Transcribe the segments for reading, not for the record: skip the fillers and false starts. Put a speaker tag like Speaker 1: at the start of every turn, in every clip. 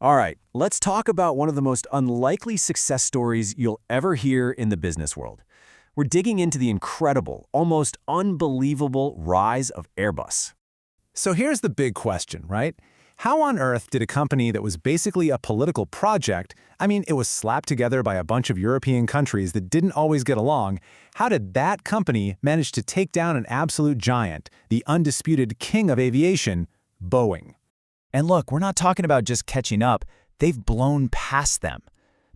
Speaker 1: All right, let's talk about one of the most unlikely success stories you'll ever hear in the business world. We're digging into the incredible, almost unbelievable rise of Airbus.
Speaker 2: So here's the big question, right? How on earth did a company that was basically a political project, it was slapped together by a bunch of European countries that didn't always get along, how did that company manage to take down an absolute giant, the undisputed king of aviation, Boeing?
Speaker 3: And look, we're not talking about just catching up. They've blown past them.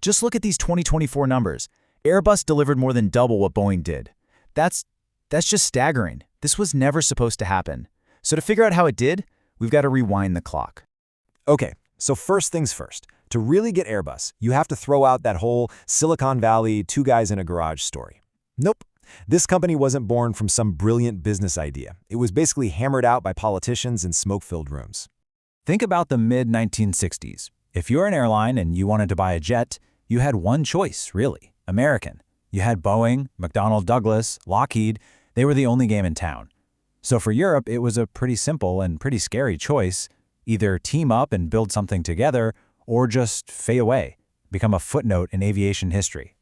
Speaker 3: Just look at these 2024 numbers. Airbus delivered more than double what Boeing did. That's just staggering. This was never supposed to happen. So to figure out how it did, we've got to rewind the clock.
Speaker 1: Okay, so first things first. To really get Airbus, you have to throw out that whole Silicon Valley, two guys in a garage story. Nope. This company wasn't born from some brilliant business idea. It was basically hammered out by politicians in smoke-filled rooms.
Speaker 3: Think about the mid-1960s. If you're an airline and you wanted to buy a jet, you had one choice, really, American. You had Boeing, McDonnell Douglas, Lockheed. They were the only game in town. So for Europe, it was a pretty simple and pretty scary choice. Either team up and build something together, or just fade away, become a footnote in aviation history.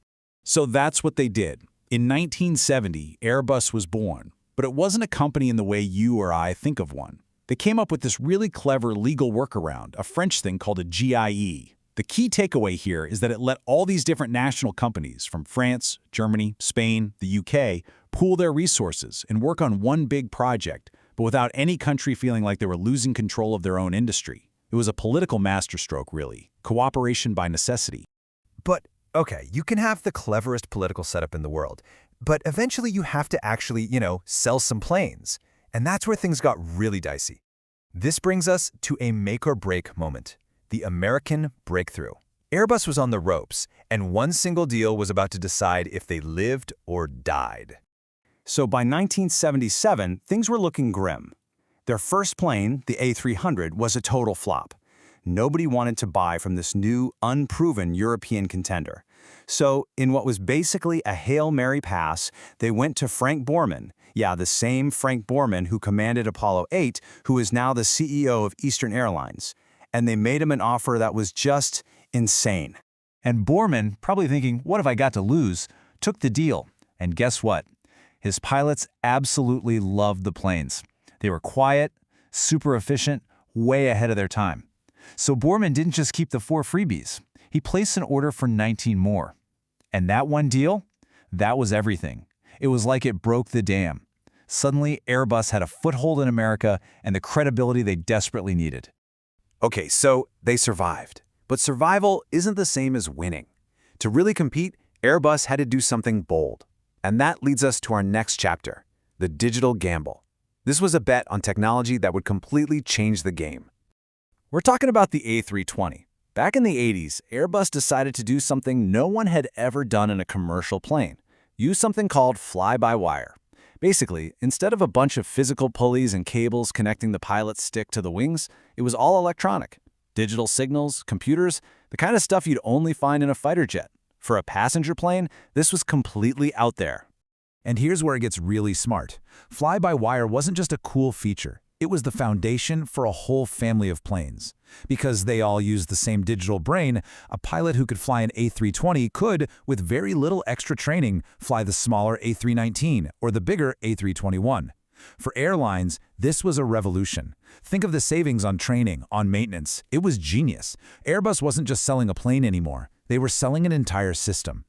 Speaker 4: So that's what they did. In 1970, Airbus was born, but it wasn't a company in the way you or I think of one. They came up with this really clever legal workaround, a French thing called a GIE. The key takeaway here is that it let all these different national companies from France, Germany, Spain, the UK pool their resources and work on one big project, but without any country feeling like they were losing control of their own industry. It was a political masterstroke, really. Cooperation by necessity.
Speaker 5: But, okay, you can have the cleverest political setup in the world, but eventually you have to actually, sell some planes. And that's where things got really dicey. This brings us to a make-or-break moment. The American breakthrough. Airbus was on the ropes, and one single deal was about to decide if they lived or died.
Speaker 2: So by 1977, things were looking grim. Their first plane, the A300, was a total flop. Nobody wanted to buy from this new, unproven European contender. So, in what was basically a Hail Mary pass, they went to Frank Borman, the same Frank Borman who commanded Apollo 8, who is now the CEO of Eastern Airlines. And they made him an offer that was just insane. And Borman, probably thinking, what have I got to lose, took the deal. And guess what? His pilots absolutely loved the planes. They were quiet, super efficient, way ahead of their time. So Borman didn't just keep the 4 freebies. He placed an order for 19 more. And that one deal? That was everything. It was like it broke the dam. Suddenly, Airbus had a foothold in America and the credibility they desperately needed.
Speaker 5: Okay, so they survived. But survival isn't the same as winning. To really compete, Airbus had to do something bold. And that leads us to our next chapter, the digital gamble. This was a bet on technology that would completely change the game.
Speaker 3: We're talking about the A320. Back in the 80s, Airbus decided to do something no one had ever done in a commercial plane. Use something called fly-by-wire. Basically, instead of a bunch of physical pulleys and cables connecting the pilot's stick to the wings, it was all electronic. Digital signals, computers, the kind of stuff you'd only find in a fighter jet. For a passenger plane, this was completely out there.
Speaker 2: And here's where it gets really smart. Fly-by-wire wasn't just a cool feature. It was the foundation for a whole family of planes. Because they all used the same digital brain, a pilot who could fly an A320 could, with very little extra training, fly the smaller A319 or the bigger A321. For airlines, this was a revolution. Think of the savings on training, on maintenance. It was genius. Airbus wasn't just selling a plane anymore. They were selling an entire system.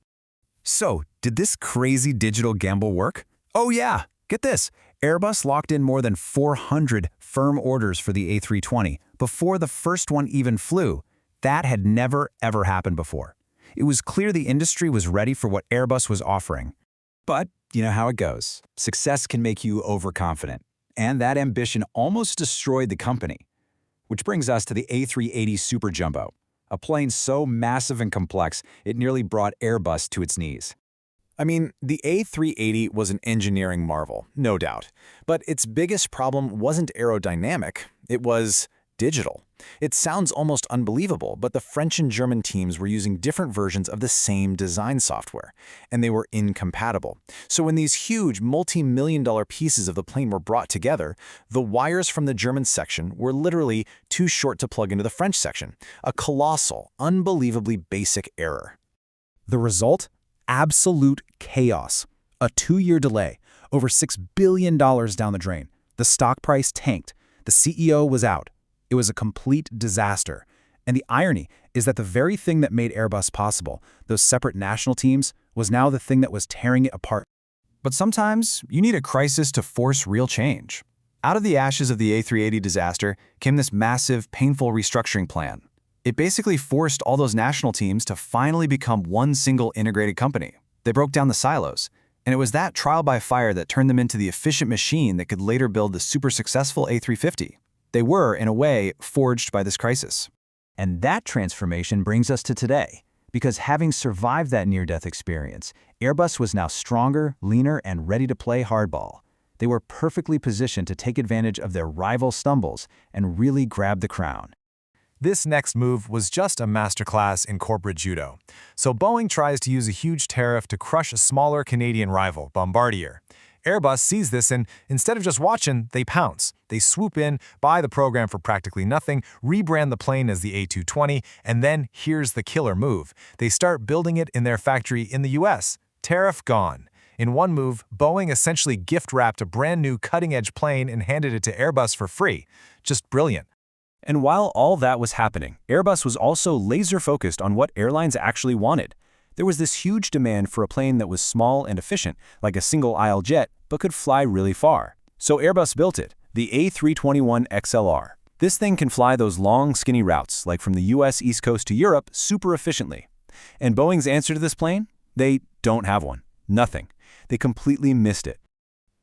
Speaker 5: So, did this crazy digital gamble work?
Speaker 2: Oh yeah! Get this. Airbus locked in more than 400 firm orders for the A320 before the first one even flew. That had never, ever happened before. It was clear the industry was ready for what Airbus was offering. But you know how it goes. Success can make you overconfident. And that ambition almost destroyed the company. Which brings us to the A380 Super Jumbo, a plane so massive and complex it nearly brought Airbus to its knees.
Speaker 1: The A380 was an engineering marvel, no doubt. But its biggest problem wasn't aerodynamic, it was
Speaker 3: digital. It sounds almost unbelievable, but the French and German teams were using different versions of the same design software, and they were incompatible. So when these huge, multi-million-dollar pieces of the plane were brought together, the wires from the German section were literally too short to plug into the French section. A colossal, unbelievably basic error.
Speaker 4: The result? Absolute chaos. A 2-year delay, over $6 billion down the drain. The stock price tanked. The CEO was out. It was a complete disaster. And the irony is that the very thing that made Airbus possible, those separate national teams, was now the thing that was tearing it apart.
Speaker 2: But sometimes you need a crisis to force real change. Out of the ashes of the A380 disaster came this massive, painful restructuring plan. It basically forced all those national teams to finally become one single integrated company. They broke down the silos. And it was that trial by fire that turned them into the efficient machine that could later build the super successful A350. They were, in a way, forged by this crisis.
Speaker 3: And that transformation brings us to today. Because having survived that near-death experience, Airbus was now stronger, leaner, and ready to play hardball. They were perfectly positioned to take advantage of their rival stumbles and really grab the crown.
Speaker 1: This next move was just a masterclass in corporate judo. So Boeing tries to use a huge tariff to crush a smaller Canadian rival, Bombardier. Airbus sees this and, instead of just watching, they pounce. They swoop in, buy the program for practically nothing, rebrand the plane as the A220, and then here's the killer move. They start building it in their factory in the US. Tariff gone. In one move, Boeing essentially gift-wrapped a brand new cutting-edge plane and handed it to Airbus for free. Just brilliant.
Speaker 3: And while all that was happening, Airbus was also laser-focused on what airlines actually wanted. There was this huge demand for a plane that was small and efficient, like a single-aisle jet, but could fly really far. So Airbus built it, the A321 XLR. This thing can fly those long, skinny routes, like from the US East Coast to Europe, super efficiently. And Boeing's answer to this plane? They don't have one. Nothing. They completely missed it.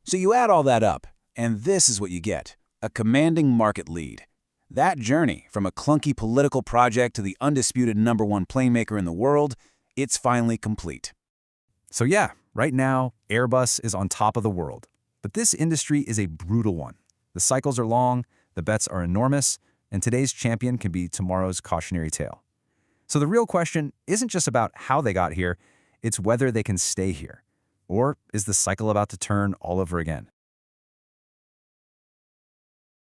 Speaker 6: So you add all that up, and this is what you get: a commanding market lead. That journey, from a clunky political project to the undisputed #1 plane maker in the world, it's finally complete.
Speaker 2: So yeah, right now, Airbus is on top of the world. But this industry is a brutal one. The cycles are long, the bets are enormous, and today's champion can be tomorrow's cautionary tale. So the real question isn't just about how they got here, it's whether they can stay here. Or is the cycle about to turn all over again?